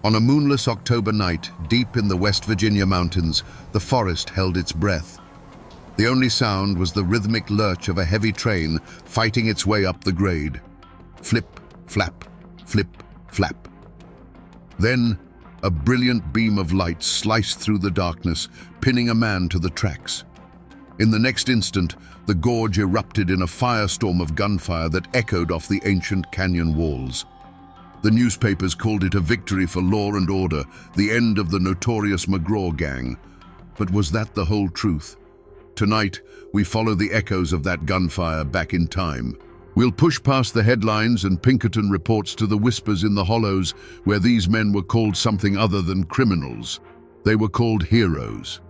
On a moonless October night, deep in the West Virginia mountains, the forest held its breath. The only sound was the rhythmic lurch of a heavy train fighting its way up the grade. Flip, flap, flip, flap. Then, a brilliant beam of light sliced through the darkness, pinning a man to the tracks. In the next instant, the gorge erupted in a firestorm of gunfire that echoed off the ancient canyon walls. The newspapers called it a victory for law and order, the end of the notorious McGraw gang. But was that the whole truth? Tonight, we follow the echoes of that gunfire back in time. We'll push past the headlines and Pinkerton reports to the whispers in the hollows where these men were called something other than criminals. They were called heroes.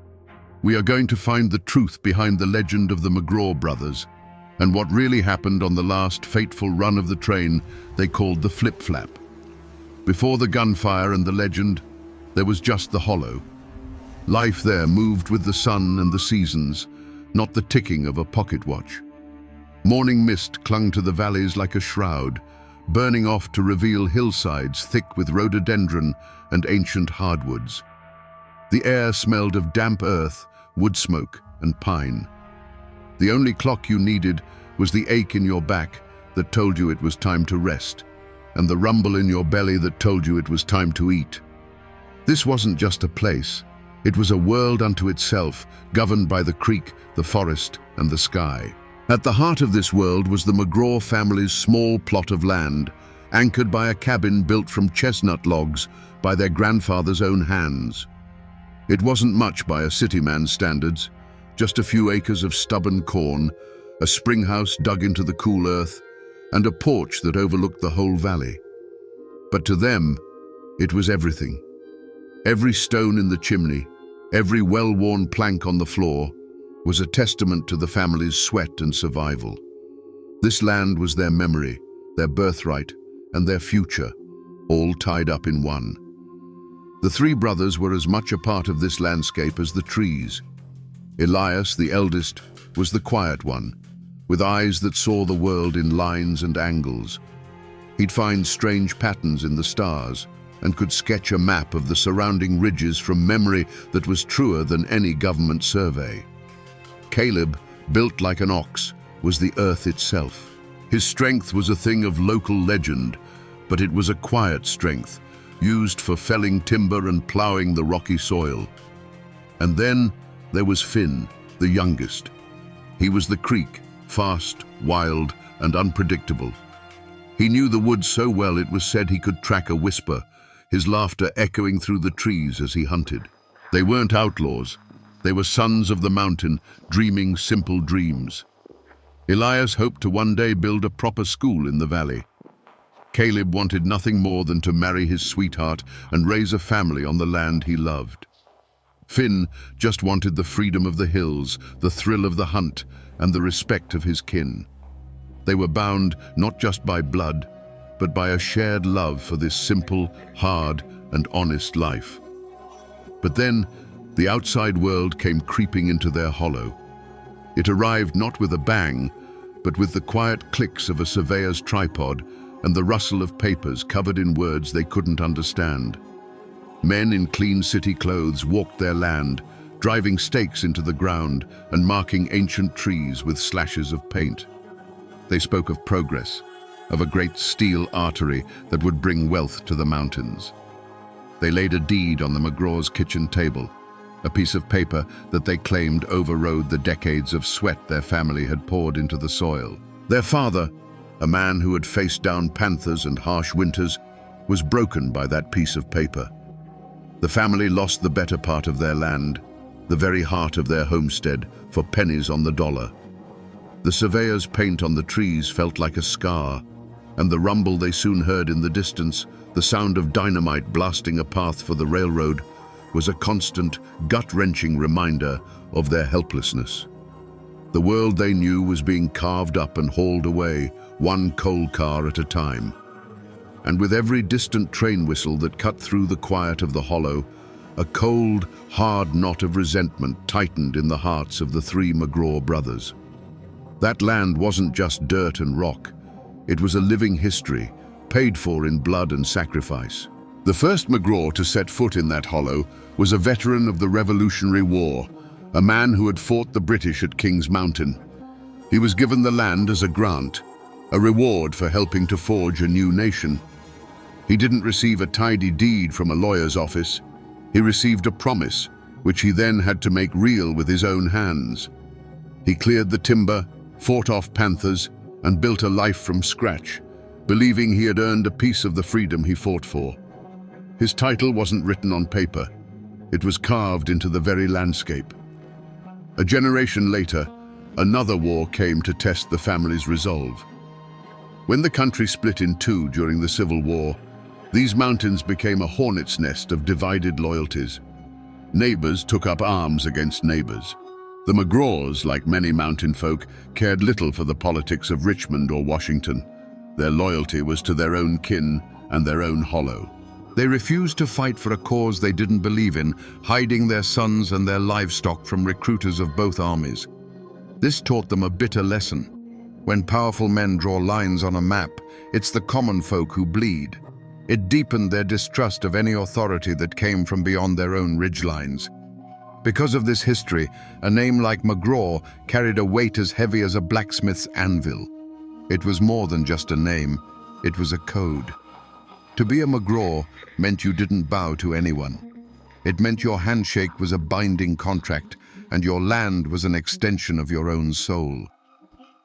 We are going to find the truth behind the legend of the McGraw brothers and what really happened on the last fateful run of the train they called the flip-flap. Before the gunfire and the legend, there was just the hollow. Life there moved with the sun and the seasons, not the ticking of a pocket watch. Morning mist clung to the valleys like a shroud, burning off to reveal hillsides thick with rhododendron and ancient hardwoods. The air smelled of damp earth, wood smoke, and pine. The only clock you needed was the ache in your back that told you it was time to rest, and the rumble in your belly that told you it was time to eat. This wasn't just a place. It was a world unto itself, governed by the creek, the forest, and the sky. At the heart of this world was the McGraw family's small plot of land, anchored by a cabin built from chestnut logs by their grandfather's own hands. It wasn't much by a city man's standards, just a few acres of stubborn corn, a spring house dug into the cool earth, and a porch that overlooked the whole valley. But to them, it was everything. Every stone in the chimney, every well-worn plank on the floor, was a testament to the family's sweat and survival. This land was their memory, their birthright, and their future, all tied up in one. The three brothers were as much a part of this landscape as the trees. Elias, the eldest, was the quiet one, with eyes that saw the world in lines and angles. He'd find strange patterns in the stars and could sketch a map of the surrounding ridges from memory that was truer than any government survey. Caleb, built like an ox, was the earth itself. His strength was a thing of local legend, but it was a quiet strength, used for felling timber and plowing the rocky soil. And then there was Finn, the youngest. He was the creek, fast, wild, and unpredictable. He knew the woods so well it was said he could track a whisper, his laughter echoing through the trees as he hunted. They weren't outlaws. They were sons of the mountain, dreaming simple dreams. Elias hoped to one day build a proper school in the valley. Caleb wanted nothing more than to marry his sweetheart and raise a family on the land he loved. Finn just wanted the freedom of the hills, the thrill of the hunt, and the respect of his kin. They were bound not just by blood, but by a shared love for this simple, hard, and honest life. But then, the outside world came creeping into their hollow. It arrived not with a bang, but with the quiet clicks of a surveyor's tripod and the rustle of papers covered in words they couldn't understand. Men in clean city clothes walked their land, driving stakes into the ground and marking ancient trees with slashes of paint. They spoke of progress, of a great steel artery that would bring wealth to the mountains. They laid a deed on the McGraw's kitchen table, a piece of paper that they claimed overrode the decades of sweat their family had poured into the soil. Their father, a man who had faced down panthers and harsh winters, was broken by that piece of paper. The family lost the better part of their land, the very heart of their homestead, for pennies on the dollar. The surveyor's paint on the trees felt like a scar, and the rumble they soon heard in the distance, the sound of dynamite blasting a path for the railroad, was a constant, gut-wrenching reminder of their helplessness. The world they knew was being carved up and hauled away, one coal car at a time. And with every distant train whistle that cut through the quiet of the hollow, a cold, hard knot of resentment tightened in the hearts of the three McGraw brothers. That land wasn't just dirt and rock. It was a living history, paid for in blood and sacrifice. The first McGraw to set foot in that hollow was a veteran of the Revolutionary War, a man who had fought the British at King's Mountain. He was given the land as a grant, a reward for helping to forge a new nation. He didn't receive a tidy deed from a lawyer's office. He received a promise, which he then had to make real with his own hands. He cleared the timber, fought off panthers, and built a life from scratch, believing he had earned a piece of the freedom he fought for. His title wasn't written on paper. It was carved into the very landscape. A generation later, another war came to test the family's resolve. When the country split in two during the Civil War, these mountains became a hornet's nest of divided loyalties. Neighbors took up arms against neighbors. The McGraws, like many mountain folk, cared little for the politics of Richmond or Washington. Their loyalty was to their own kin and their own hollow. They refused to fight for a cause they didn't believe in, hiding their sons and their livestock from recruiters of both armies. This taught them a bitter lesson. When powerful men draw lines on a map, it's the common folk who bleed. It deepened their distrust of any authority that came from beyond their own ridgelines. Because of this history, a name like McGraw carried a weight as heavy as a blacksmith's anvil. It was more than just a name, it was a code. To be a McGraw meant you didn't bow to anyone. It meant your handshake was a binding contract, and your land was an extension of your own soul.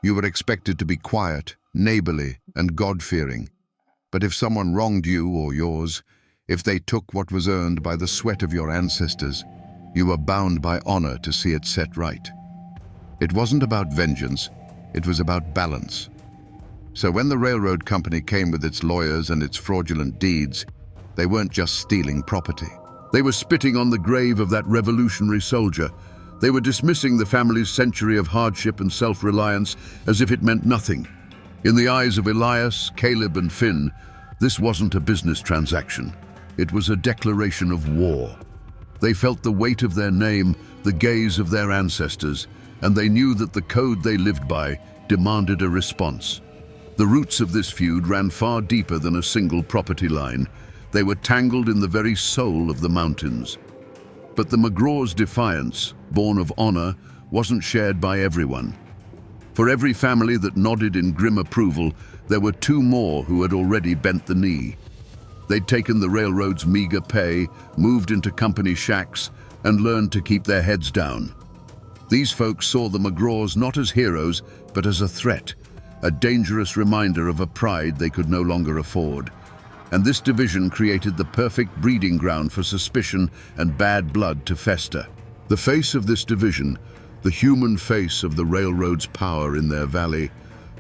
You were expected to be quiet, neighborly, and God-fearing. But if someone wronged you or yours, if they took what was earned by the sweat of your ancestors, you were bound by honor to see it set right. It wasn't about vengeance, it was about balance. So when the railroad company came with its lawyers and its fraudulent deeds, they weren't just stealing property. They were spitting on the grave of that revolutionary soldier. They were dismissing the family's century of hardship and self-reliance as if it meant nothing. In the eyes of Elias, Caleb, and Finn, this wasn't a business transaction. It was a declaration of war. They felt the weight of their name, the gaze of their ancestors, and they knew that the code they lived by demanded a response. The roots of this feud ran far deeper than a single property line. They were tangled in the very soul of the mountains. But the McGraw's defiance, born of honor, wasn't shared by everyone. For every family that nodded in grim approval, there were two more who had already bent the knee. They'd taken the railroad's meager pay, moved into company shacks, and learned to keep their heads down. These folks saw the McGraws not as heroes, but as a threat, a dangerous reminder of a pride they could no longer afford. And this division created the perfect breeding ground for suspicion and bad blood to fester. The face of this division, the human face of the railroad's power in their valley,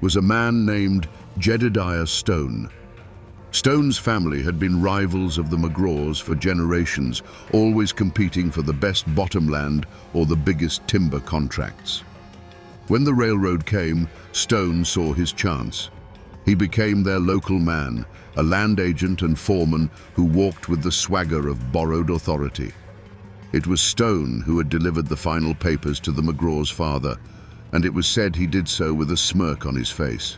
was a man named Jedediah Stone. Stone's family had been rivals of the McGraws for generations, always competing for the best bottomland or the biggest timber contracts. When the railroad came, Stone saw his chance. He became their local man, a land agent and foreman who walked with the swagger of borrowed authority. It was Stone who had delivered the final papers to the McGraw's father, and it was said he did so with a smirk on his face.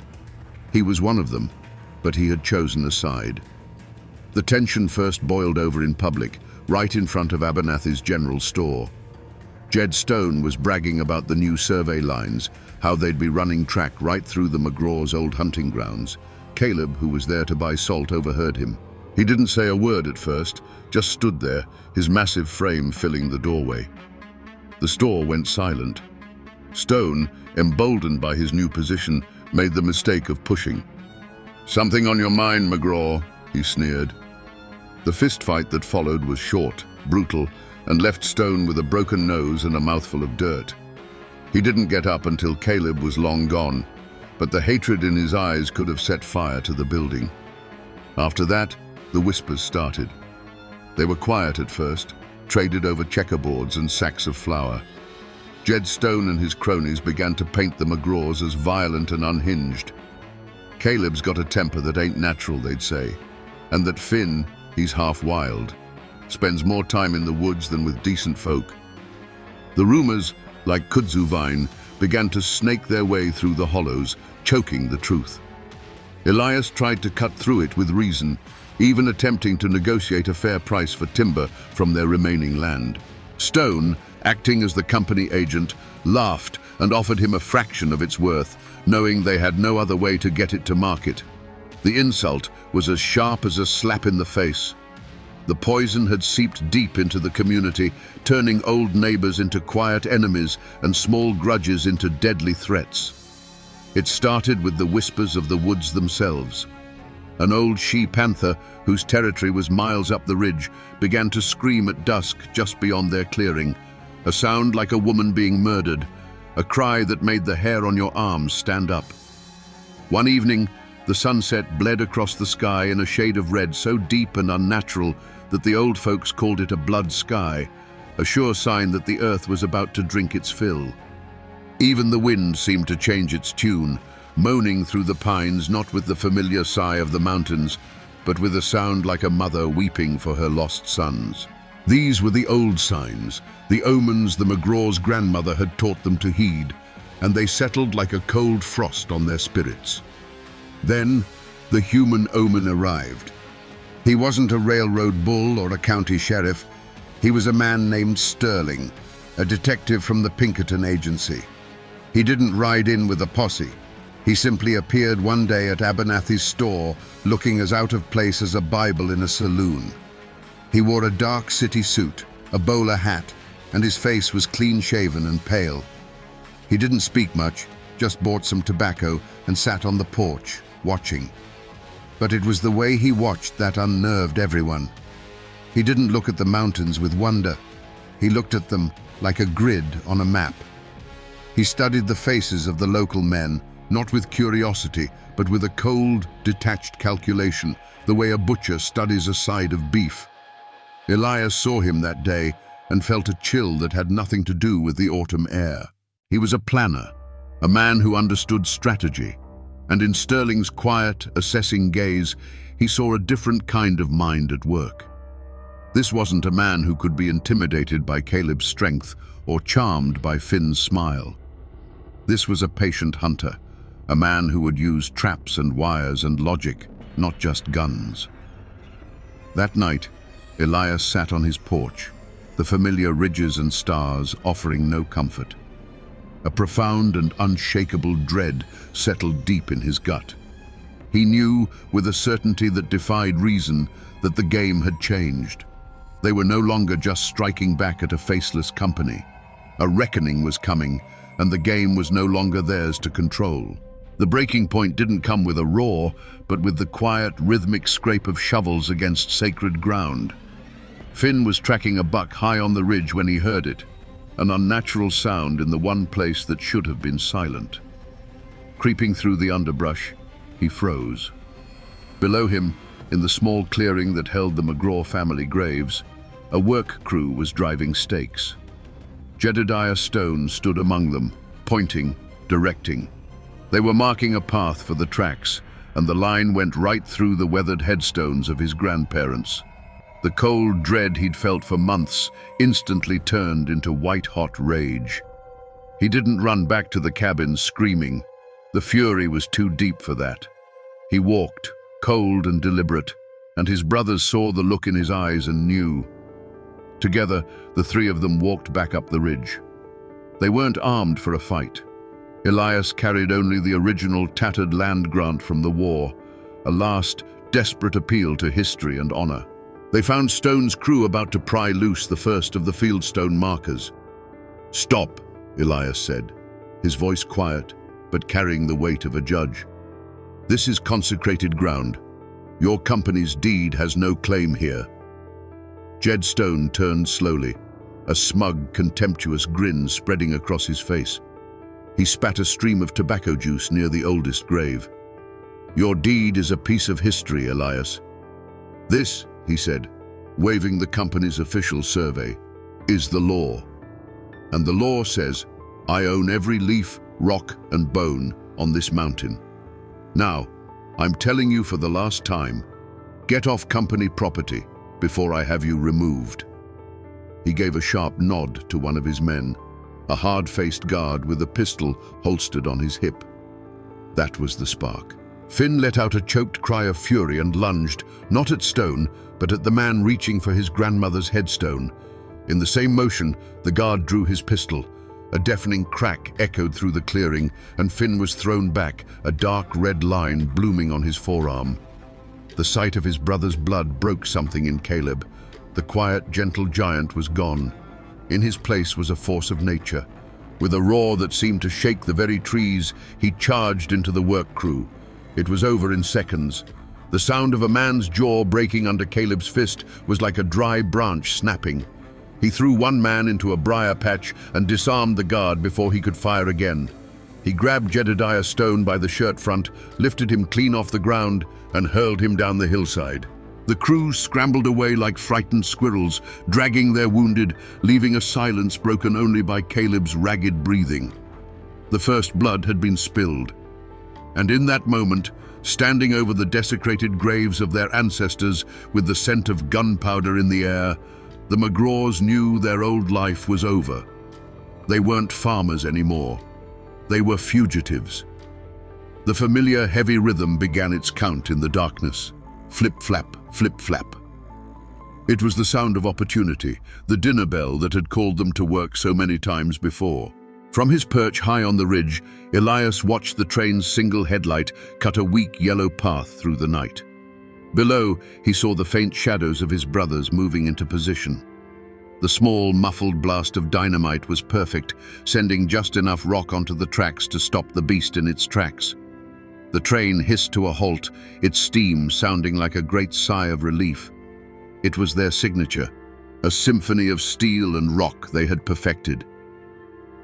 He was one of them, but he had chosen a side. The tension first boiled over in public, right in front of Abernathy's general store. Jed Stone was bragging about the new survey lines, how they'd be running track right through the McGraw's old hunting grounds. Caleb, who was there to buy salt, overheard him. He didn't say a word at first, just stood there, his massive frame filling the doorway. The store went silent. Stone, emboldened by his new position, made the mistake of pushing. "Something on your mind, McGraw," he sneered. The fistfight that followed was short, brutal, and left Stone with a broken nose and a mouthful of dirt. He didn't get up until Caleb was long gone, but the hatred in his eyes could have set fire to the building. After that, the whispers started. They were quiet at first, traded over checkerboards and sacks of flour. Jed Stone and his cronies began to paint the McGraws as violent and unhinged. Caleb's got a temper that ain't natural, they'd say, and that Finn, he's half wild, spends more time in the woods than with decent folk. The rumors, like kudzu vine, began to snake their way through the hollows, choking the truth. Elias tried to cut through it with reason. even attempting to negotiate a fair price for timber from their remaining land. Stone, acting as the company agent, laughed and offered him a fraction of its worth, knowing they had no other way to get it to market. The insult was as sharp as a slap in the face. The poison had seeped deep into the community, turning old neighbors into quiet enemies and small grudges into deadly threats. It started with the whispers of the woods themselves. An old she-panther, whose territory was miles up the ridge, began to scream at dusk just beyond their clearing, a sound like a woman being murdered, a cry that made the hair on your arms stand up. One evening, the sunset bled across the sky in a shade of red so deep and unnatural that the old folks called it a blood sky, a sure sign that the earth was about to drink its fill. Even the wind seemed to change its tune, moaning through the pines, not with the familiar sigh of the mountains, but with a sound like a mother weeping for her lost sons. These were the old signs, the omens the McGraw's grandmother had taught them to heed, and they settled like a cold frost on their spirits. Then, the human omen arrived. He wasn't a railroad bull or a county sheriff. He was a man named Sterling, a detective from the Pinkerton agency. He didn't ride in with a posse. He simply appeared one day at Abernathy's store, looking as out of place as a Bible in a saloon. He wore a dark city suit, a bowler hat, and his face was clean-shaven and pale. He didn't speak much, just bought some tobacco and sat on the porch, watching. But it was the way he watched that unnerved everyone. He didn't look at the mountains with wonder. He looked at them like a grid on a map. He studied the faces of the local men, not with curiosity, but with a cold, detached calculation, the way a butcher studies a side of beef. Elias saw him that day and felt a chill that had nothing to do with the autumn air. He was a planner, a man who understood strategy, and in Sterling's quiet, assessing gaze, he saw a different kind of mind at work. This wasn't a man who could be intimidated by Caleb's strength or charmed by Finn's smile. This was a patient hunter, a man who would use traps and wires and logic, not just guns. That night, Elias sat on his porch, the familiar ridges and stars offering no comfort. A profound and unshakable dread settled deep in his gut. He knew, with a certainty that defied reason, that the game had changed. They were no longer just striking back at a faceless company. A reckoning was coming, and the game was no longer theirs to control. The breaking point didn't come with a roar, but with the quiet, rhythmic scrape of shovels against sacred ground. Finn was tracking a buck high on the ridge when he heard it, an unnatural sound in the one place that should have been silent. Creeping through the underbrush, he froze. Below him, in the small clearing that held the McGraw family graves, a work crew was driving stakes. Jedediah Stone stood among them, pointing, directing. They were marking a path for the tracks, and the line went right through the weathered headstones of his grandparents. The cold dread he'd felt for months instantly turned into white-hot rage. He didn't run back to the cabin screaming. The fury was too deep for that. He walked, cold and deliberate, and his brothers saw the look in his eyes and knew. Together, the three of them walked back up the ridge. They weren't armed for a fight. Elias carried only the original tattered land grant from the war, a last, desperate appeal to history and honor. They found Stone's crew about to pry loose the first of the fieldstone markers. "Stop," Elias said, his voice quiet, but carrying the weight of a judge. "This is consecrated ground. Your company's deed has no claim here." Jed Stone turned slowly, a smug, contemptuous grin spreading across his face. He spat a stream of tobacco juice near the oldest grave. "Your deed is a piece of history, Elias. This," he said, waving the company's official survey, "is the law. And the law says, I own every leaf, rock, and bone on this mountain. Now, I'm telling you for the last time, get off company property before I have you removed." He gave a sharp nod to one of his men, a hard-faced guard with a pistol holstered on his hip. That was the spark. Finn let out a choked cry of fury and lunged, not at Stone, but at the man reaching for his grandmother's headstone. In the same motion, the guard drew his pistol. A deafening crack echoed through the clearing, and Finn was thrown back, a dark red line blooming on his forearm. The sight of his brother's blood broke something in Caleb. The quiet, gentle giant was gone. In his place was a force of nature. With a roar that seemed to shake the very trees, he charged into the work crew. It was over in seconds. The sound of a man's jaw breaking under Caleb's fist was like a dry branch snapping. He threw one man into a briar patch and disarmed the guard before he could fire again. He grabbed Jedediah Stone by the shirt front, lifted him clean off the ground, and hurled him down the hillside. The crew scrambled away like frightened squirrels, dragging their wounded, leaving a silence broken only by Caleb's ragged breathing. The first blood had been spilled. And in that moment, standing over the desecrated graves of their ancestors with the scent of gunpowder in the air, the McGraws knew their old life was over. They weren't farmers anymore. They were fugitives. The familiar heavy rhythm began its count in the darkness. Flip-flap, flip-flap. It was the sound of opportunity, the dinner bell that had called them to work so many times before. From his perch high on the ridge, Elias watched the train's single headlight cut a weak yellow path through the night. Below, he saw the faint shadows of his brothers moving into position. The small, muffled blast of dynamite was perfect, sending just enough rock onto the tracks to stop the beast in its tracks. The train hissed to a halt, its steam sounding like a great sigh of relief. It was their signature, a symphony of steel and rock they had perfected.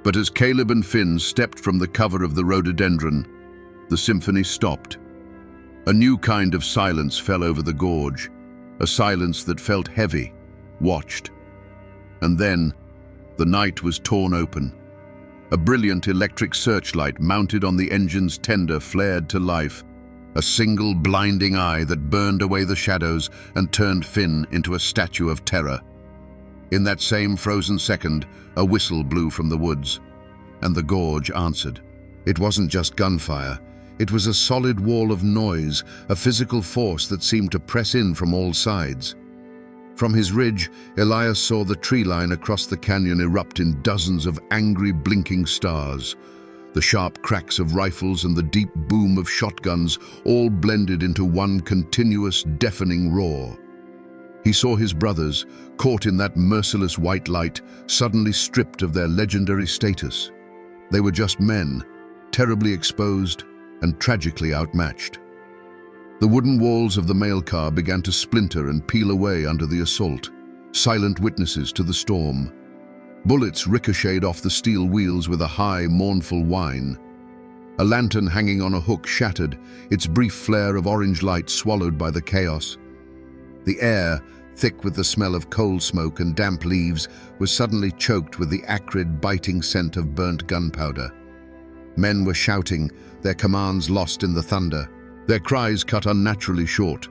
But as Caleb and Finn stepped from the cover of the rhododendron, the symphony stopped. A new kind of silence fell over the gorge, a silence that felt heavy, watched. And then, the night was torn open. A brilliant electric searchlight mounted on the engine's tender flared to life, a single blinding eye that burned away the shadows and turned Finn into a statue of terror. In that same frozen second, a whistle blew from the woods, and the gorge answered. It wasn't just gunfire. It was a solid wall of noise, a physical force that seemed to press in from all sides. From his ridge, Elias saw the tree line across the canyon erupt in dozens of angry, blinking stars. The sharp cracks of rifles and the deep boom of shotguns all blended into one continuous, deafening roar. He saw his brothers, caught in that merciless white light, suddenly stripped of their legendary status. They were just men, terribly exposed and tragically outmatched. The wooden walls of the mail car began to splinter and peel away under the assault, silent witnesses to the storm. Bullets ricocheted off the steel wheels with a high, mournful whine. A lantern hanging on a hook shattered, its brief flare of orange light swallowed by the chaos. The air, thick with the smell of coal smoke and damp leaves, was suddenly choked with the acrid, biting scent of burnt gunpowder. Men were shouting, their commands lost in the thunder, their cries cut unnaturally short.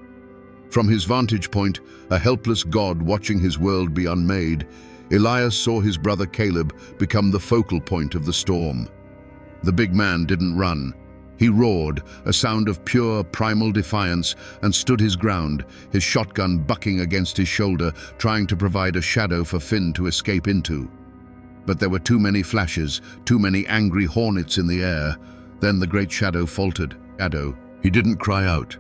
From his vantage point, a helpless god watching his world be unmade, Elias saw his brother Caleb become the focal point of the storm. The big man didn't run. He roared, a sound of pure, primal defiance, and stood his ground, his shotgun bucking against his shoulder, trying to provide a shadow for Finn to escape into. But there were too many flashes, too many angry hornets in the air. Then the great shadow faltered. He didn't cry out.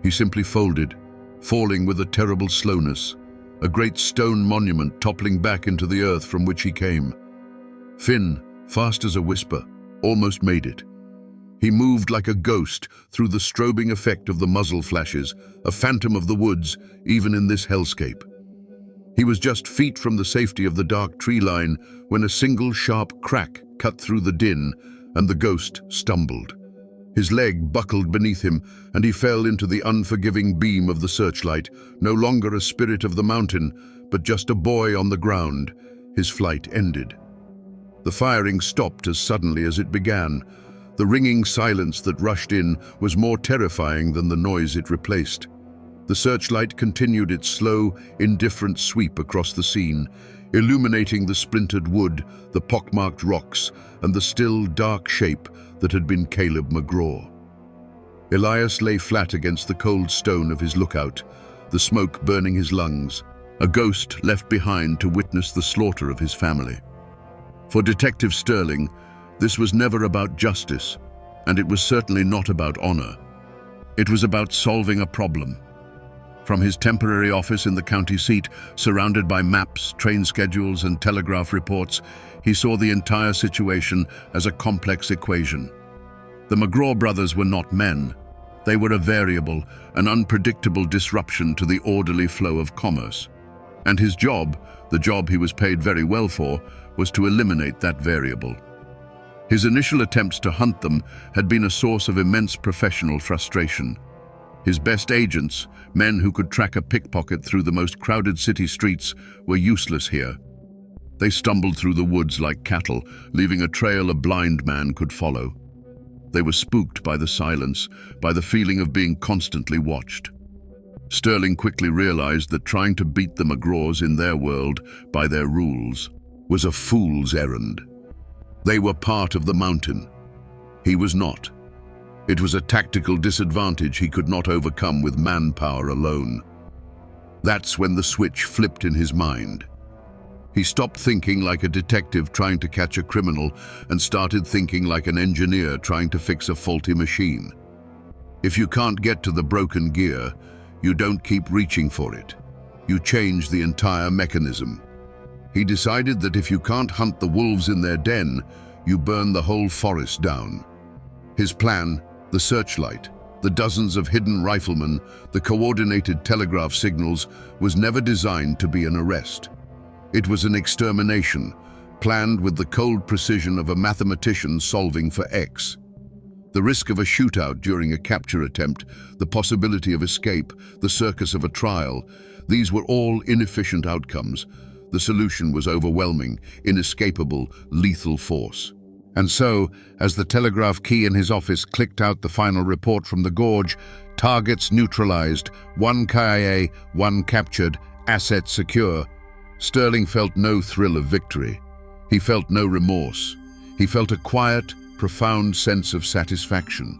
He simply folded, falling with a terrible slowness, a great stone monument toppling back into the earth from which he came. Finn, fast as a whisper, almost made it. He moved like a ghost through the strobing effect of the muzzle flashes, a phantom of the woods, even in this hellscape. He was just feet from the safety of the dark tree line when a single sharp crack cut through the din, and the ghost stumbled. His leg buckled beneath him, and he fell into the unforgiving beam of the searchlight, no longer a spirit of the mountain, but just a boy on the ground. His flight ended. The firing stopped as suddenly as it began. The ringing silence that rushed in was more terrifying than the noise it replaced. The searchlight continued its slow, indifferent sweep across the scene, illuminating the splintered wood, the pockmarked rocks, and the still, dark shape that had been Caleb McGraw. Elias lay flat against the cold stone of his lookout, the smoke burning his lungs, a ghost left behind to witness the slaughter of his family. For Detective Sterling, this was never about justice, and it was certainly not about honor. It was about solving a problem. From his temporary office in the county seat, surrounded by maps, train schedules, and telegraph reports, he saw the entire situation as a complex equation. The McGraw brothers were not men. They were a variable, an unpredictable disruption to the orderly flow of commerce. And his job, the job he was paid very well for, was to eliminate that variable. His initial attempts to hunt them had been a source of immense professional frustration. His best agents, men who could track a pickpocket through the most crowded city streets, were useless here. They stumbled through the woods like cattle, leaving a trail a blind man could follow. They were spooked by the silence, by the feeling of being constantly watched. Sterling quickly realized that trying to beat the McGraws in their world, by their rules, was a fool's errand. They were part of the mountain. He was not. It was a tactical disadvantage he could not overcome with manpower alone. That's when the switch flipped in his mind. He stopped thinking like a detective trying to catch a criminal and started thinking like an engineer trying to fix a faulty machine. If you can't get to the broken gear, you don't keep reaching for it. You change the entire mechanism. He decided that if you can't hunt the wolves in their den, you burn the whole forest down. His plan, the searchlight, the dozens of hidden riflemen, the coordinated telegraph signals, was never designed to be an arrest. It was an extermination, planned with the cold precision of a mathematician solving for X. The risk of a shootout during a capture attempt, the possibility of escape, the circus of a trial, these were all inefficient outcomes. The solution was overwhelming, inescapable, lethal force. And so, as the telegraph key in his office clicked out the final report from the Gorge, targets neutralized, 1 KIA, 1 captured, assets secure, Sterling felt no thrill of victory. He felt no remorse. He felt a quiet, profound sense of satisfaction.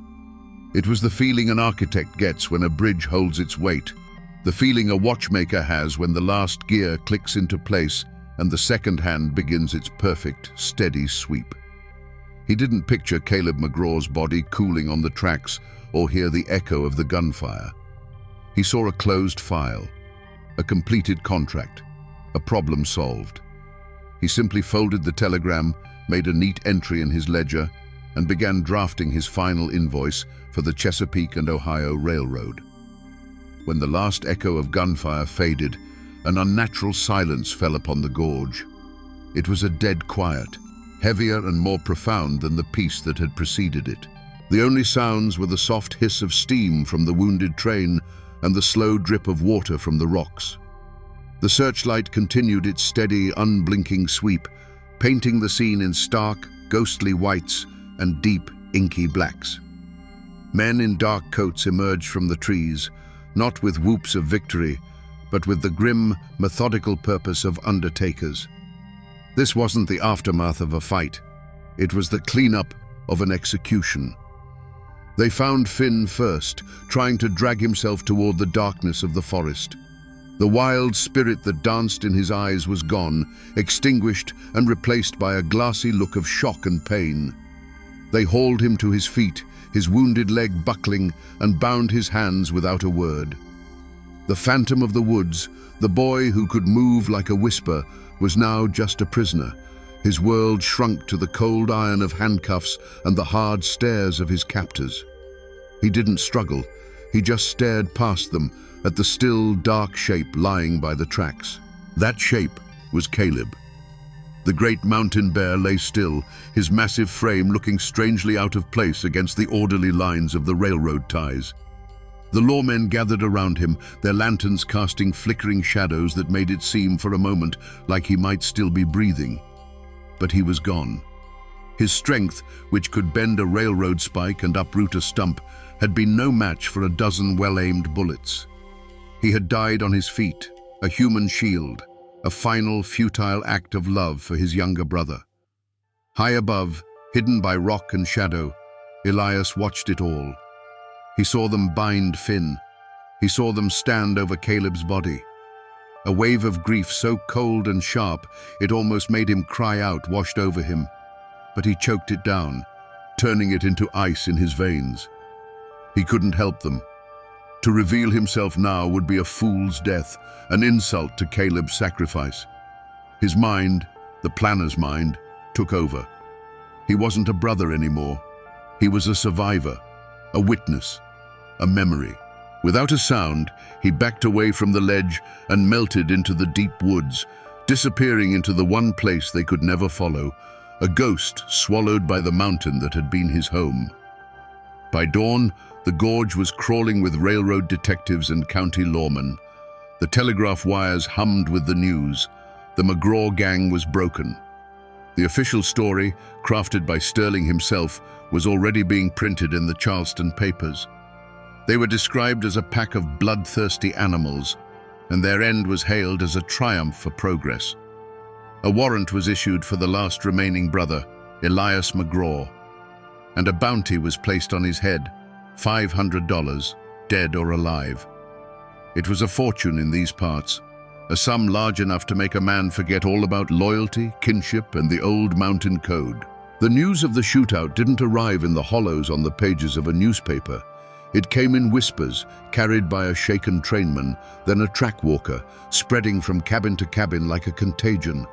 It was the feeling an architect gets when a bridge holds its weight, the feeling a watchmaker has when the last gear clicks into place and the second hand begins its perfect, steady sweep. He didn't picture Caleb McGraw's body cooling on the tracks or hear the echo of the gunfire. He saw a closed file, a completed contract, a problem solved. He simply folded the telegram, made a neat entry in his ledger, and began drafting his final invoice for the Chesapeake and Ohio Railroad. When the last echo of gunfire faded, an unnatural silence fell upon the gorge. It was a dead quiet, heavier and more profound than the peace that had preceded it. The only sounds were the soft hiss of steam from the wounded train and the slow drip of water from the rocks. The searchlight continued its steady, unblinking sweep, painting the scene in stark, ghostly whites and deep, inky blacks. Men in dark coats emerged from the trees, not with whoops of victory, but with the grim, methodical purpose of undertakers. This wasn't the aftermath of a fight. It was the cleanup of an execution. They found Finn first, trying to drag himself toward the darkness of the forest. The wild spirit that danced in his eyes was gone, extinguished and replaced by a glassy look of shock and pain. They hauled him to his feet, his wounded leg buckling, and bound his hands without a word. The phantom of the woods, the boy who could move like a whisper, was now just a prisoner. His world shrunk to the cold iron of handcuffs and the hard stares of his captors. He didn't struggle. He just stared past them, at the still, dark shape lying by the tracks. That shape was Caleb. The great mountain bear lay still, his massive frame looking strangely out of place against the orderly lines of the railroad ties. The lawmen gathered around him, their lanterns casting flickering shadows that made it seem for a moment like he might still be breathing. But he was gone. His strength, which could bend a railroad spike and uproot a stump, had been no match for a dozen well-aimed bullets. He had died on his feet, a human shield, a final, futile act of love for his younger brother. High above, hidden by rock and shadow, Elias watched it all. He saw them bind Finn. He saw them stand over Caleb's body. A wave of grief so cold and sharp it almost made him cry out washed over him. But he choked it down, turning it into ice in his veins. He couldn't help them. To reveal himself now would be a fool's death, an insult to Caleb's sacrifice. His mind, the planner's mind, took over. He wasn't a brother anymore. He was a survivor, a witness, a memory. Without a sound, he backed away from the ledge and melted into the deep woods, disappearing into the one place they could never follow, a ghost swallowed by the mountain that had been his home. By dawn, the gorge was crawling with railroad detectives and county lawmen. The telegraph wires hummed with the news. The McGraw gang was broken. The official story, crafted by Sterling himself, was already being printed in the Charleston papers. They were described as a pack of bloodthirsty animals, and their end was hailed as a triumph for progress. A warrant was issued for the last remaining brother, Elias McGraw, and a bounty was placed on his head, $500, dead or alive. It was a fortune in these parts, a sum large enough to make a man forget all about loyalty, kinship, and the old mountain code. The news of the shootout didn't arrive in the hollows on the pages of a newspaper. It came in whispers, carried by a shaken trainman, then a track walker, spreading from cabin to cabin like a contagion.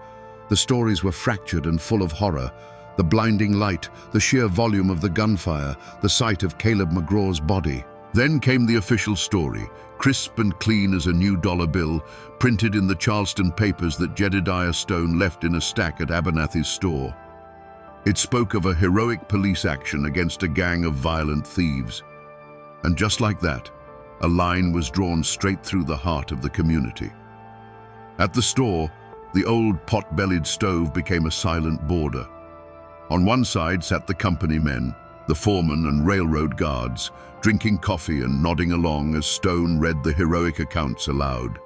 The stories were fractured and full of horror. The blinding light, the sheer volume of the gunfire, the sight of Caleb McGraw's body. Then came the official story, crisp and clean as a new dollar bill, printed in the Charleston papers that Jedediah Stone left in a stack at Abernathy's store. It spoke of a heroic police action against a gang of violent thieves. And just like that, a line was drawn straight through the heart of the community. At the store, the old pot-bellied stove became a silent border. On one side sat the company men, the foremen and railroad guards, drinking coffee and nodding along as Stone read the heroic accounts aloud.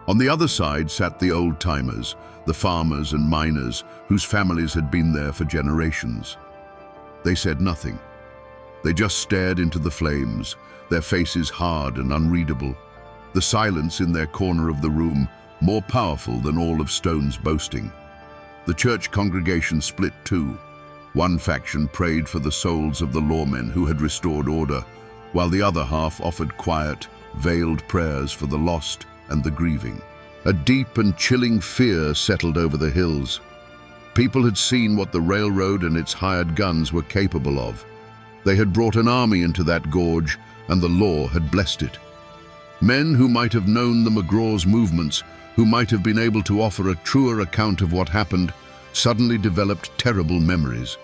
On the other side sat the old-timers, the farmers and miners whose families had been there for generations. They said nothing. They just stared into the flames, their faces hard and unreadable, the silence in their corner of the room more powerful than all of Stone's boasting. The church congregation split too. One faction prayed for the souls of the lawmen who had restored order, while the other half offered quiet, veiled prayers for the lost and the grieving. A deep and chilling fear settled over the hills. People had seen what the railroad and its hired guns were capable of. They had brought an army into that gorge, and the law had blessed it. Men who might have known the McGraw's movements, who might have been able to offer a truer account of what happened, suddenly developed terrible memories.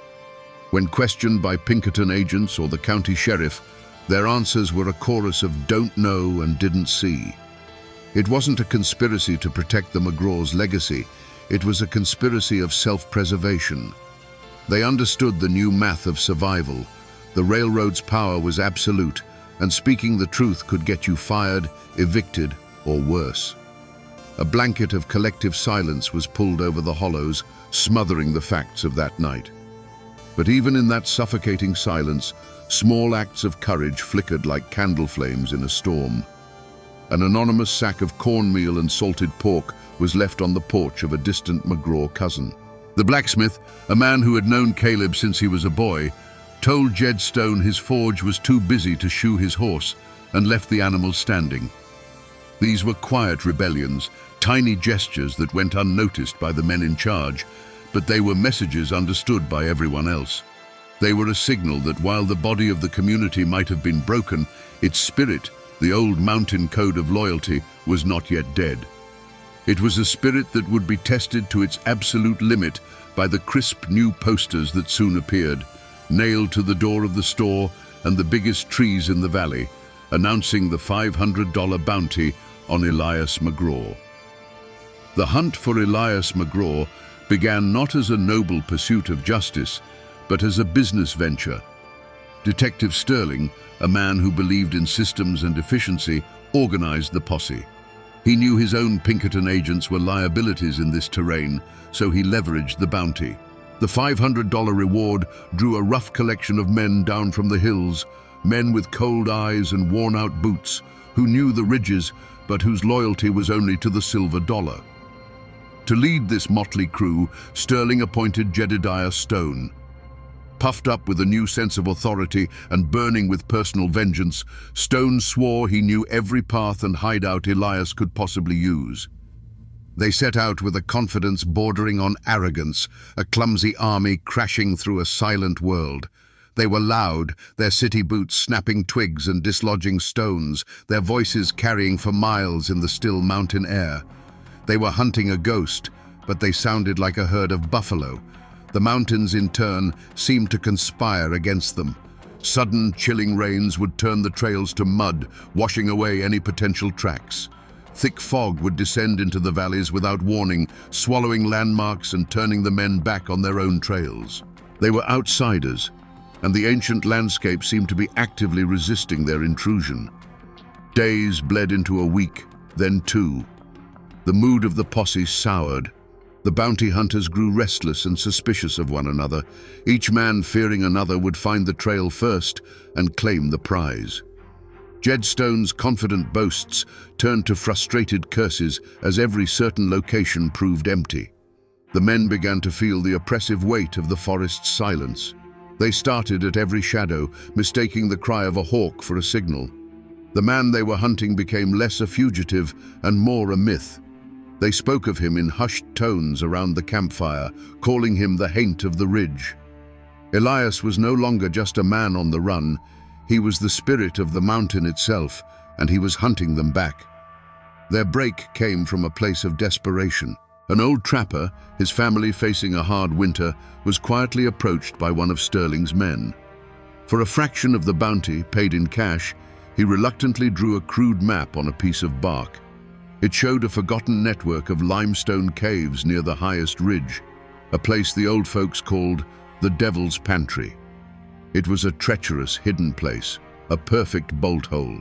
When questioned by Pinkerton agents or the county sheriff, their answers were a chorus of "don't know" and "didn't see." It wasn't a conspiracy to protect the McGraw's legacy, it was a conspiracy of self-preservation. They understood the new math of survival. The railroad's power was absolute, and speaking the truth could get you fired, evicted, or worse. A blanket of collective silence was pulled over the hollows, smothering the facts of that night. But even in that suffocating silence, small acts of courage flickered like candle flames in a storm. An anonymous sack of cornmeal and salted pork was left on the porch of a distant McGraw cousin. The blacksmith, a man who had known Caleb since he was a boy, told Jed Stone his forge was too busy to shoe his horse and left the animal standing. These were quiet rebellions, tiny gestures that went unnoticed by the men in charge, but they were messages understood by everyone else. They were a signal that while the body of the community might have been broken, its spirit, the old mountain code of loyalty, was not yet dead. It was a spirit that would be tested to its absolute limit by the crisp new posters that soon appeared, nailed to the door of the store and the biggest trees in the valley, announcing the $500 bounty on Elias McGraw. The hunt for Elias McGraw began not as a noble pursuit of justice, but as a business venture. Detective Sterling, a man who believed in systems and efficiency, organized the posse. He knew his own Pinkerton agents were liabilities in this terrain, so he leveraged the bounty. The $500 reward drew a rough collection of men down from the hills, men with cold eyes and worn-out boots, who knew the ridges but whose loyalty was only to the silver dollar. To lead this motley crew, Sterling appointed Jedediah Stone. Puffed up with a new sense of authority and burning with personal vengeance, Stone swore he knew every path and hideout Elias could possibly use. They set out with a confidence bordering on arrogance, a clumsy army crashing through a silent world. They were loud, their city boots snapping twigs and dislodging stones, their voices carrying for miles in the still mountain air. They were hunting a ghost, but they sounded like a herd of buffalo. The mountains, in turn, seemed to conspire against them. Sudden, chilling rains would turn the trails to mud, washing away any potential tracks. Thick fog would descend into the valleys without warning, swallowing landmarks and turning the men back on their own trails. They were outsiders, and the ancient landscape seemed to be actively resisting their intrusion. Days bled into a week, then two. The mood of the posse soured. The bounty hunters grew restless and suspicious of one another. Each man fearing another would find the trail first and claim the prize. Jed Stone's confident boasts turned to frustrated curses as every certain location proved empty. The men began to feel the oppressive weight of the forest's silence. They started at every shadow, mistaking the cry of a hawk for a signal. The man they were hunting became less a fugitive and more a myth. They spoke of him in hushed tones around the campfire, calling him the Haint of the Ridge. Elias was no longer just a man on the run. He was the spirit of the mountain itself, and he was hunting them back. Their break came from a place of desperation. An old trapper, his family facing a hard winter, was quietly approached by one of Sterling's men. For a fraction of the bounty, paid in cash, he reluctantly drew a crude map on a piece of bark. It showed a forgotten network of limestone caves near the highest ridge, a place the old folks called the Devil's Pantry. It was a treacherous, hidden place, a perfect bolt hole.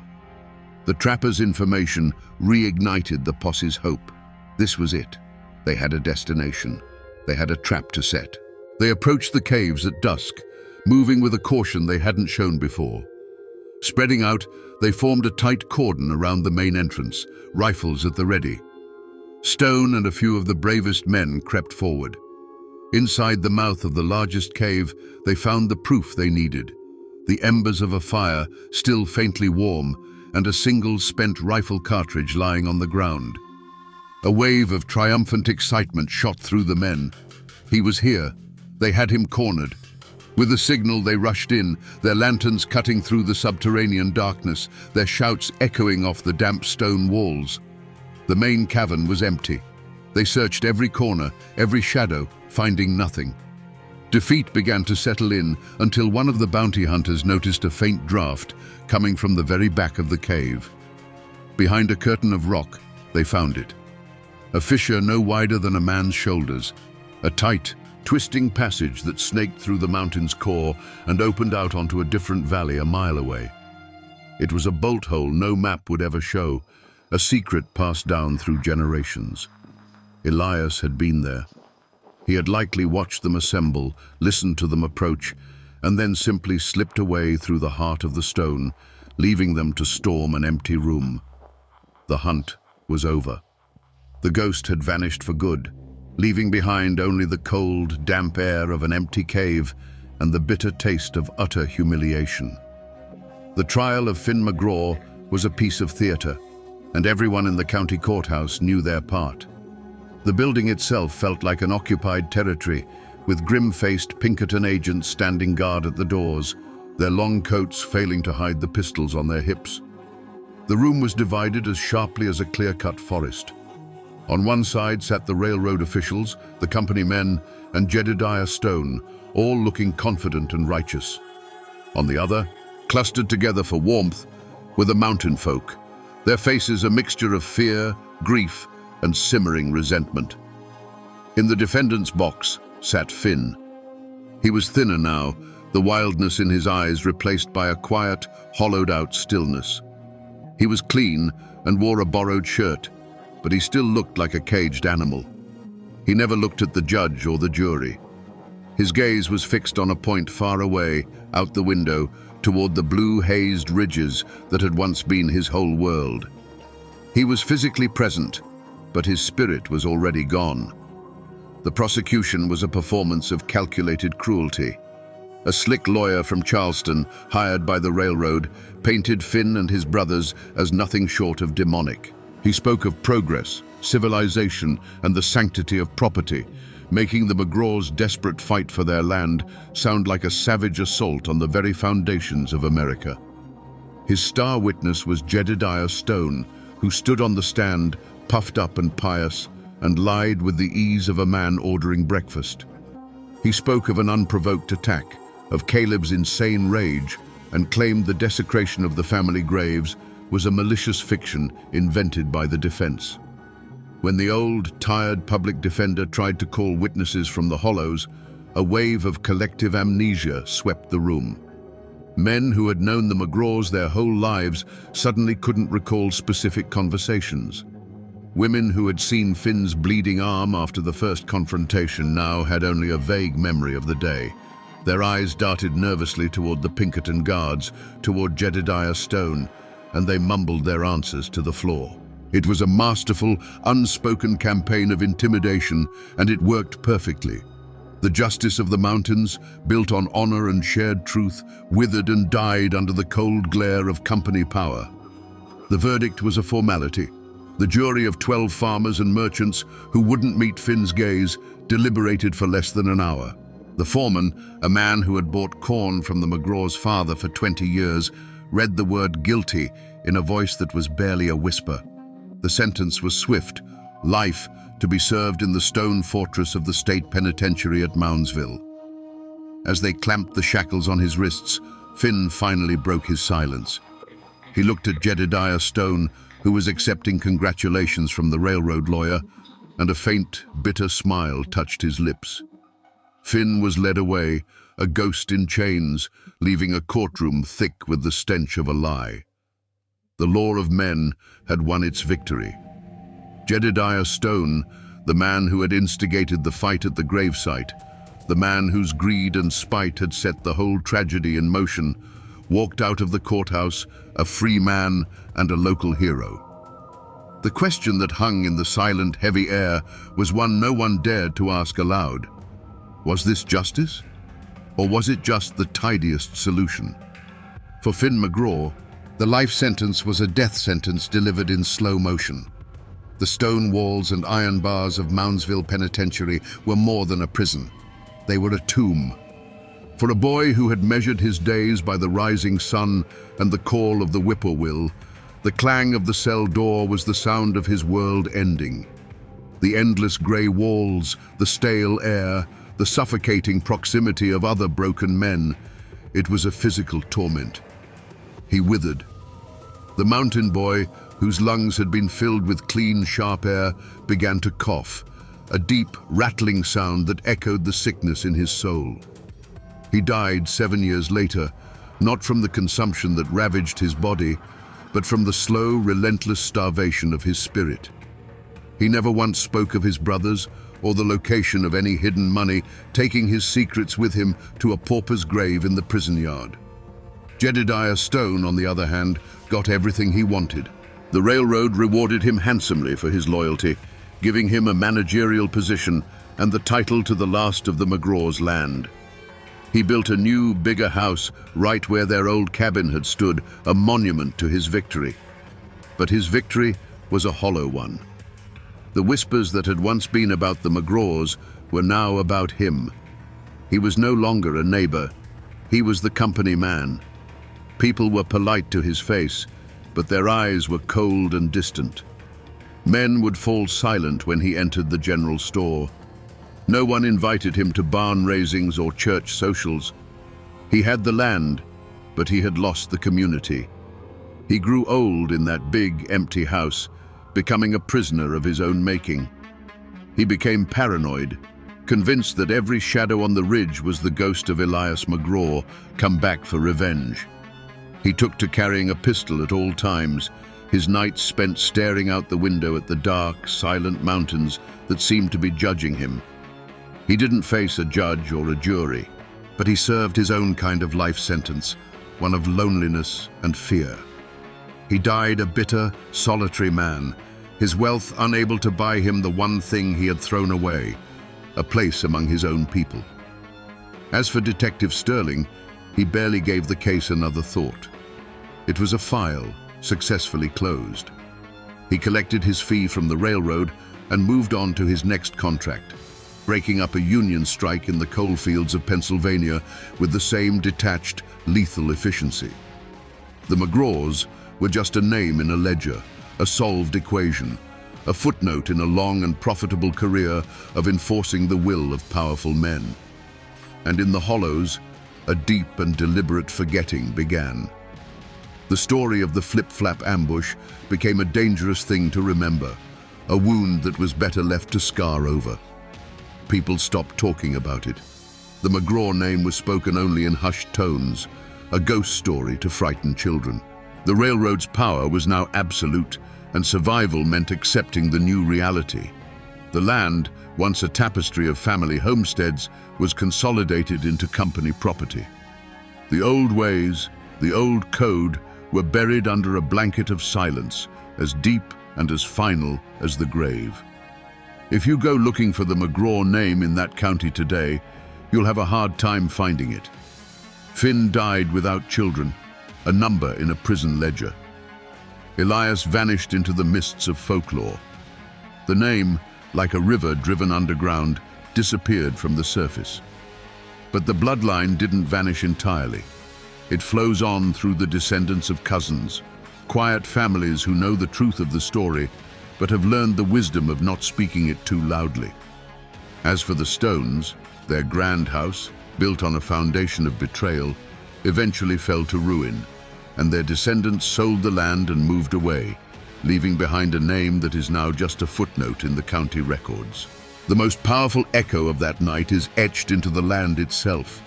The trapper's information reignited the posse's hope. This was it. They had a destination. They had a trap to set. They approached the caves at dusk, moving with a caution they hadn't shown before. Spreading out, they formed a tight cordon around the main entrance, rifles at the ready. Stone and a few of the bravest men crept forward. Inside the mouth of the largest cave, they found the proof they needed: the embers of a fire, still faintly warm, and a single spent rifle cartridge lying on the ground. A wave of triumphant excitement shot through the men. He was here. They had him cornered. With a signal, they rushed in, their lanterns cutting through the subterranean darkness, their shouts echoing off the damp stone walls. The main cavern was empty. They searched every corner, every shadow, finding nothing. Defeat began to settle in until one of the bounty hunters noticed a faint draft coming from the very back of the cave. Behind a curtain of rock, they found it. A fissure no wider than a man's shoulders, a tight, twisting passage that snaked through the mountain's core and opened out onto a different valley a mile away. It was a bolt hole no map would ever show, a secret passed down through generations. Elias had been there. He had likely watched them assemble, listened to them approach, and then simply slipped away through the heart of the stone, leaving them to storm an empty room. The hunt was over. The ghost had vanished for good, leaving behind only the cold, damp air of an empty cave and the bitter taste of utter humiliation. The trial of Finn McGraw was a piece of theater, and everyone in the county courthouse knew their part. The building itself felt like an occupied territory, with grim-faced Pinkerton agents standing guard at the doors, their long coats failing to hide the pistols on their hips. The room was divided as sharply as a clear-cut forest. On one side sat the railroad officials, the company men, and Jedediah Stone, all looking confident and righteous. On the other, clustered together for warmth, were the mountain folk, their faces a mixture of fear, grief, and simmering resentment. In the defendant's box sat Finn. He was thinner now, the wildness in his eyes replaced by a quiet, hollowed-out stillness. He was clean and wore a borrowed shirt, but he still looked like a caged animal. He never looked at the judge or the jury. His gaze was fixed on a point far away, out the window, toward the blue-hazed ridges that had once been his whole world. He was physically present, but his spirit was already gone. The prosecution was a performance of calculated cruelty. A slick lawyer from Charleston, hired by the railroad, painted Finn and his brothers as nothing short of demonic. He spoke of progress, civilization, and the sanctity of property, making the McGraws' desperate fight for their land sound like a savage assault on the very foundations of America. His star witness was Jedediah Stone, who stood on the stand, puffed up and pious, and lied with the ease of a man ordering breakfast. He spoke of an unprovoked attack, of Caleb's insane rage, and claimed the desecration of the family graves was a malicious fiction invented by the defense. When the old, tired public defender tried to call witnesses from the hollows, a wave of collective amnesia swept the room. Men who had known the McGraws their whole lives suddenly couldn't recall specific conversations. Women who had seen Finn's bleeding arm after the first confrontation now had only a vague memory of the day. Their eyes darted nervously toward the Pinkerton guards, toward Jedediah Stone, and they mumbled their answers to the floor. It was a masterful, unspoken campaign of intimidation, and it worked perfectly. The justice of the mountains, built on honor and shared truth, withered and died under the cold glare of company power. The verdict was a formality. The jury of 12 farmers and merchants who wouldn't meet Finn's gaze deliberated for less than an hour. The foreman, a man who had bought corn from the McGraw's father for 20 years, read the word guilty in a voice that was barely a whisper. The sentence was swift: life, to be served in the stone fortress of the state penitentiary at Moundsville. As they clamped the shackles on his wrists, Finn finally broke his silence. He looked at Jedediah Stone, who was accepting congratulations from the railroad lawyer, and a faint, bitter smile touched his lips. Finn was led away, a ghost in chains, leaving a courtroom thick with the stench of a lie. The law of men had won its victory. Jedediah Stone, the man who had instigated the fight at the gravesite, the man whose greed and spite had set the whole tragedy in motion, walked out of the courthouse a free man and a local hero. The question that hung in the silent, heavy air was one no one dared to ask aloud. Was this justice? Or was it just the tidiest solution? For Finn McGraw, the life sentence was a death sentence delivered in slow motion. The stone walls and iron bars of Moundsville Penitentiary were more than a prison. They were a tomb. For a boy who had measured his days by the rising sun and the call of the whippoorwill, the clang of the cell door was the sound of his world ending. The endless grey walls, the stale air, the suffocating proximity of other broken men, it was a physical torment. He withered. The mountain boy, whose lungs had been filled with clean, sharp air, began to cough, a deep, rattling sound that echoed the sickness in his soul. He died 7 years later, not from the consumption that ravaged his body, but from the slow, relentless starvation of his spirit. He never once spoke of his brothers or the location of any hidden money, taking his secrets with him to a pauper's grave in the prison yard. Jedediah Stone, on the other hand, got everything he wanted. The railroad rewarded him handsomely for his loyalty, giving him a managerial position and the title to the last of the McGraw's land. He built a new, bigger house right where their old cabin had stood, a monument to his victory. But his victory was a hollow one. The whispers that had once been about the McGraws were now about him. He was no longer a neighbor. He was the company man. People were polite to his face, but their eyes were cold and distant. Men would fall silent when he entered the general store. No one invited him to barn raisings or church socials. He had the land, but he had lost the community. He grew old in that big, empty house, becoming a prisoner of his own making. He became paranoid, convinced that every shadow on the ridge was the ghost of Elias McGraw, come back for revenge. He took to carrying a pistol at all times, his nights spent staring out the window at the dark, silent mountains that seemed to be judging him. He didn't face a judge or a jury, but he served his own kind of life sentence, one of loneliness and fear. He died a bitter, solitary man, his wealth unable to buy him the one thing he had thrown away, a place among his own people. As for Detective Sterling, he barely gave the case another thought. It was a file, successfully closed. He collected his fee from the railroad and moved on to his next contract, breaking up a union strike in the coal fields of Pennsylvania with the same detached, lethal efficiency. The McGraws were just a name in a ledger, a solved equation, a footnote in a long and profitable career of enforcing the will of powerful men. And in the hollows, a deep and deliberate forgetting began. The story of the flip-flap ambush became a dangerous thing to remember, a wound that was better left to scar over. People stopped talking about it. The McGraw name was spoken only in hushed tones, a ghost story to frighten children. The railroad's power was now absolute, and survival meant accepting the new reality. The land, once a tapestry of family homesteads, was consolidated into company property. The old ways, the old code, were buried under a blanket of silence, as deep and as final as the grave. If you go looking for the McGraw name in that county today, you'll have a hard time finding it. Finn died without children, a number in a prison ledger. Elias vanished into the mists of folklore. The name, like a river driven underground, disappeared from the surface. But the bloodline didn't vanish entirely. It flows on through the descendants of cousins, quiet families who know the truth of the story, but have learned the wisdom of not speaking it too loudly. As for the Stones, their grand house, built on a foundation of betrayal, eventually fell to ruin, and their descendants sold the land and moved away, leaving behind a name that is now just a footnote in the county records. The most powerful echo of that night is etched into the land itself.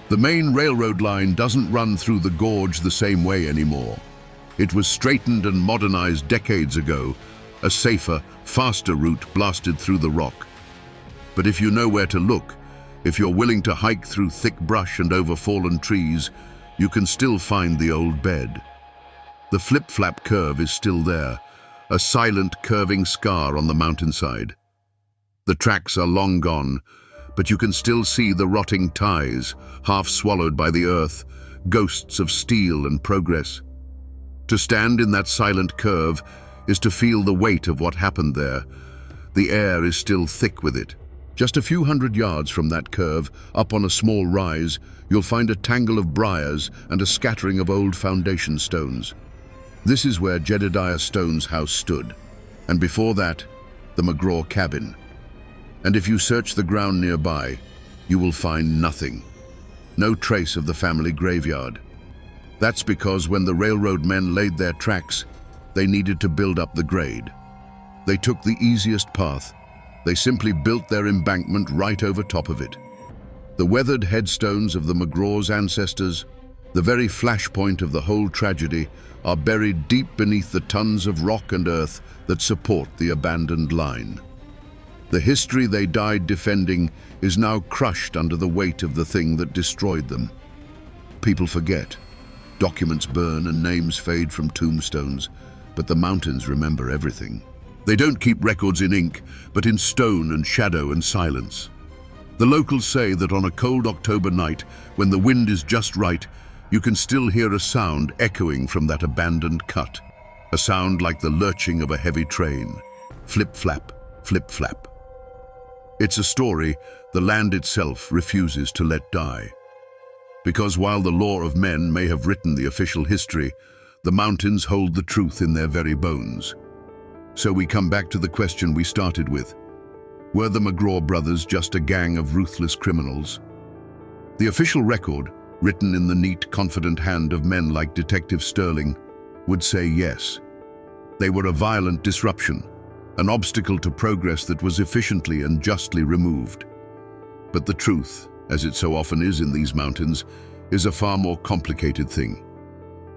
The main railroad line doesn't run through the gorge the same way anymore. It was straightened and modernized decades ago, a safer, faster route blasted through the rock. But if you know where to look, if you're willing to hike through thick brush and over fallen trees, you can still find the old bed. The flip-flap curve is still there, a silent curving scar on the mountainside. The tracks are long gone, but you can still see the rotting ties, half swallowed by the earth, ghosts of steel and progress. To stand in that silent curve is to feel the weight of what happened there. The air is still thick with it. Just a few hundred yards from that curve, up on a small rise, you'll find a tangle of briars and a scattering of old foundation stones. This is where Jedediah Stone's house stood, and before that, the McGraw cabin. And if you search the ground nearby, you will find nothing. No trace of the family graveyard. That's because when the railroad men laid their tracks, they needed to build up the grade. They took the easiest path. They simply built their embankment right over top of it. The weathered headstones of the McGraw's ancestors, the very flashpoint of the whole tragedy, are buried deep beneath the tons of rock and earth that support the abandoned line. The history they died defending is now crushed under the weight of the thing that destroyed them. People forget. Documents burn and names fade from tombstones, but the mountains remember everything. They don't keep records in ink, but in stone and shadow and silence. The locals say that on a cold October night, when the wind is just right, you can still hear a sound echoing from that abandoned cut. A sound like the lurching of a heavy train. Flip-flap, flip-flap. It's a story the land itself refuses to let die. Because while the law of men may have written the official history, the mountains hold the truth in their very bones. So we come back to the question we started with. Were the McGraw brothers just a gang of ruthless criminals? The official record, written in the neat, confident hand of men like Detective Sterling, would say yes. They were a violent disruption, an obstacle to progress that was efficiently and justly removed. But the truth, as it so often is in these mountains, is a far more complicated thing.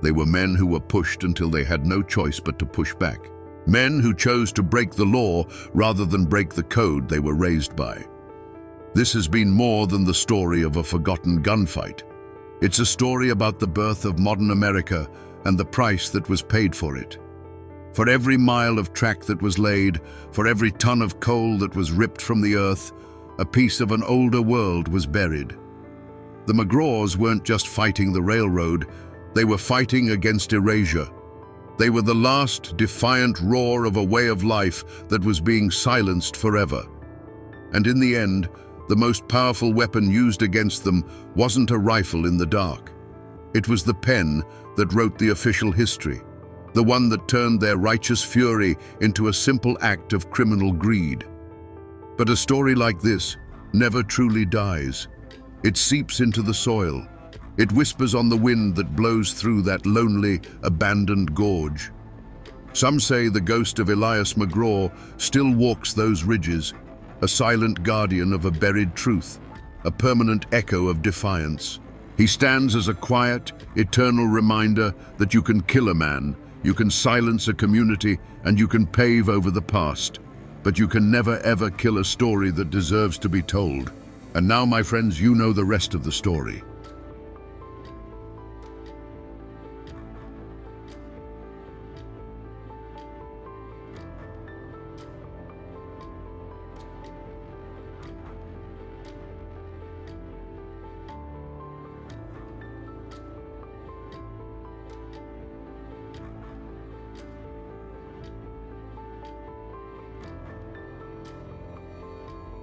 They were men who were pushed until they had no choice but to push back. Men who chose to break the law rather than break the code they were raised by. This has been more than the story of a forgotten gunfight. It's a story about the birth of modern America and the price that was paid for it. For every mile of track that was laid, for every ton of coal that was ripped from the earth, a piece of an older world was buried. The McGraws weren't just fighting the railroad, they were fighting against erasure. They were the last defiant roar of a way of life that was being silenced forever. And in the end, the most powerful weapon used against them wasn't a rifle in the dark. It was the pen that wrote the official history, the one that turned their righteous fury into a simple act of criminal greed. But a story like this never truly dies. It seeps into the soil. It whispers on the wind that blows through that lonely, abandoned gorge. Some say the ghost of Elias McGraw still walks those ridges, a silent guardian of a buried truth, a permanent echo of defiance. He stands as a quiet, eternal reminder that you can kill a man, you can silence a community, and you can pave over the past. But you can never ever kill a story that deserves to be told. And now, my friends, you know the rest of the story.